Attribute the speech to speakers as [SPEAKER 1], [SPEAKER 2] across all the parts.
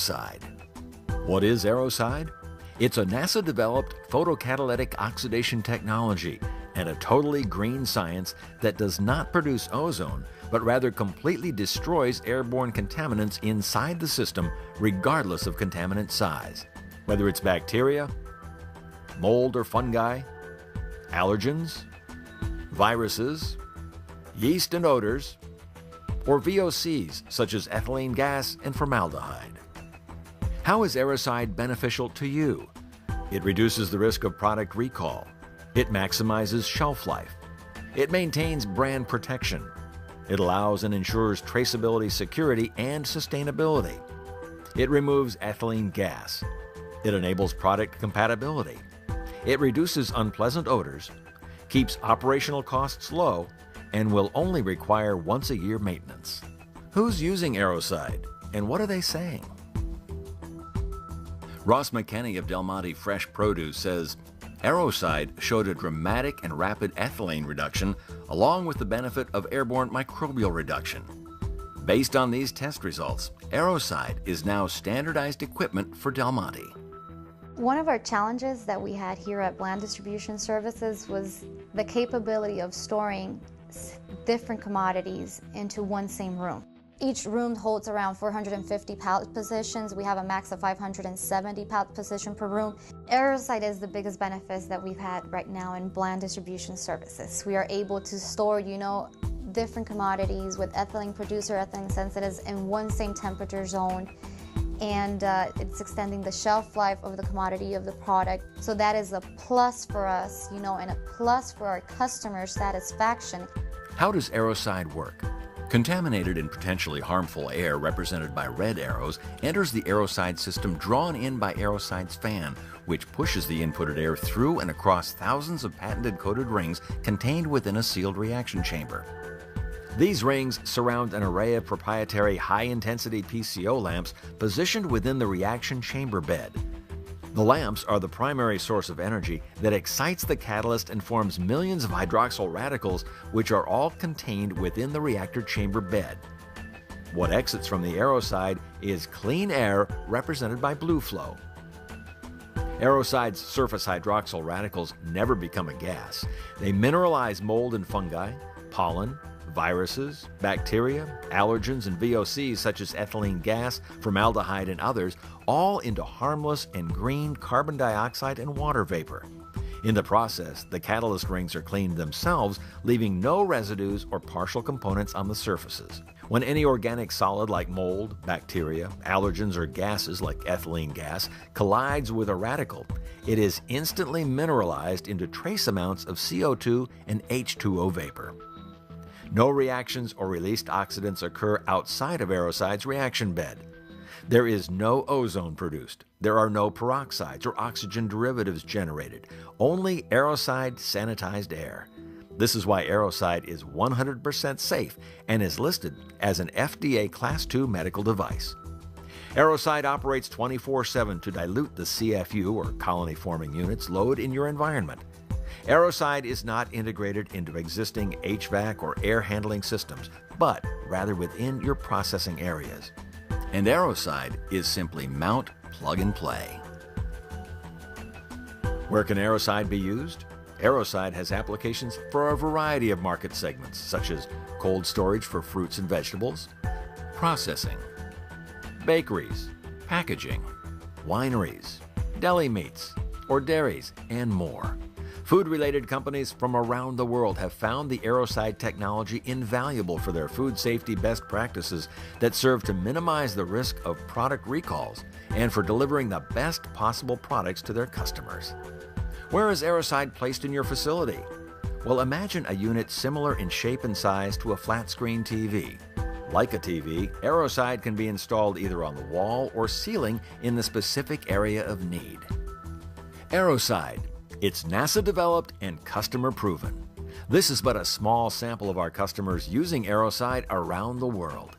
[SPEAKER 1] Airocide. What is Airocide? It's a NASA-developed photocatalytic oxidation technology and a totally green science that does not produce ozone, but rather completely destroys airborne contaminants inside the system regardless of contaminant size. Whether it's bacteria, mold or fungi, allergens, viruses, yeast and odors, or VOCs such as ethylene gas and formaldehyde. How is Airocide beneficial to you? It reduces the risk of product recall. It maximizes shelf life. It maintains brand protection. It allows and ensures traceability, security, and sustainability. It removes ethylene gas. It enables product compatibility. It reduces unpleasant odors, keeps operational costs low, and will only require once-a-year maintenance. Who's using Airocide, and what are they saying? Ross McKenney of Del Monte Fresh Produce says, Airocide showed a dramatic and rapid ethylene reduction along with the benefit of airborne microbial reduction. Based on these test results, Airocide is now standardized equipment for Del Monte.
[SPEAKER 2] One of our challenges that we had here at Bland Distribution Services was the capability of storing different commodities into one same room. Each room holds around 450 pallet positions. We have a max of 570 pallet position per room. Airocide is the biggest benefit that we've had right now in Bland Distribution Services. We are able to store, different commodities with ethylene producer, ethylene sensitives in one same temperature zone. And it's extending the shelf life of the commodity of the product. So that is a plus for us, and a plus for our customer satisfaction.
[SPEAKER 1] How does Airocide work? Contaminated and potentially harmful air, represented by red arrows, enters the Airocide system drawn in by Airocide's fan, which pushes the inputted air through and across thousands of patented coated rings contained within a sealed reaction chamber. These rings surround an array of proprietary high-intensity PCO lamps positioned within the reaction chamber bed. The lamps are the primary source of energy that excites the catalyst and forms millions of hydroxyl radicals, which are all contained within the reactor chamber bed. What exits from the Airocide is clean air, represented by blue flow. Airocide's surface hydroxyl radicals never become a gas. They mineralize mold and fungi, pollen, viruses, bacteria, allergens, and VOCs such as ethylene gas, formaldehyde, and others, all into harmless and green carbon dioxide and water vapor. In the process, the catalyst rings are cleaned themselves, leaving no residues or partial components on the surfaces. When any organic solid like mold, bacteria, allergens, or gases like ethylene gas collides with a radical, it is instantly mineralized into trace amounts of CO2 and H2O vapor. No reactions or released oxidants occur outside of Airocide's reaction bed. There is no ozone produced. There are no peroxides or oxygen derivatives generated. Only Airocide sanitized air. This is why Airocide is 100% safe and is listed as an FDA Class II medical device. Airocide operates 24/7 to dilute the CFU, or colony-forming units, load in your environment. Airocide is not integrated into existing HVAC or air handling systems, but rather within your processing areas. And Airocide is simply mount, plug, and play. Where can Airocide be used? Airocide has applications for a variety of market segments, such as cold storage for fruits and vegetables, processing, bakeries, packaging, wineries, deli meats, or dairies, and more. Food-related companies from around the world have found the Airocide technology invaluable for their food safety best practices that serve to minimize the risk of product recalls and for delivering the best possible products to their customers. Where is Airocide placed in your facility? Well, imagine a unit similar in shape and size to a flat-screen TV. Like a TV, Airocide can be installed either on the wall or ceiling in the specific area of need. Airocide. It's NASA-developed and customer-proven. This is but a small sample of our customers using Airocide around the world.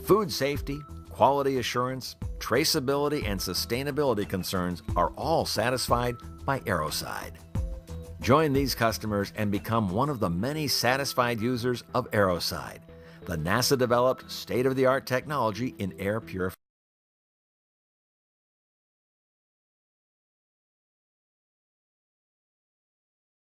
[SPEAKER 1] Food safety, quality assurance, traceability, and sustainability concerns are all satisfied by Airocide. Join these customers and become one of the many satisfied users of Airocide, the NASA-developed state-of-the-art technology in air purification.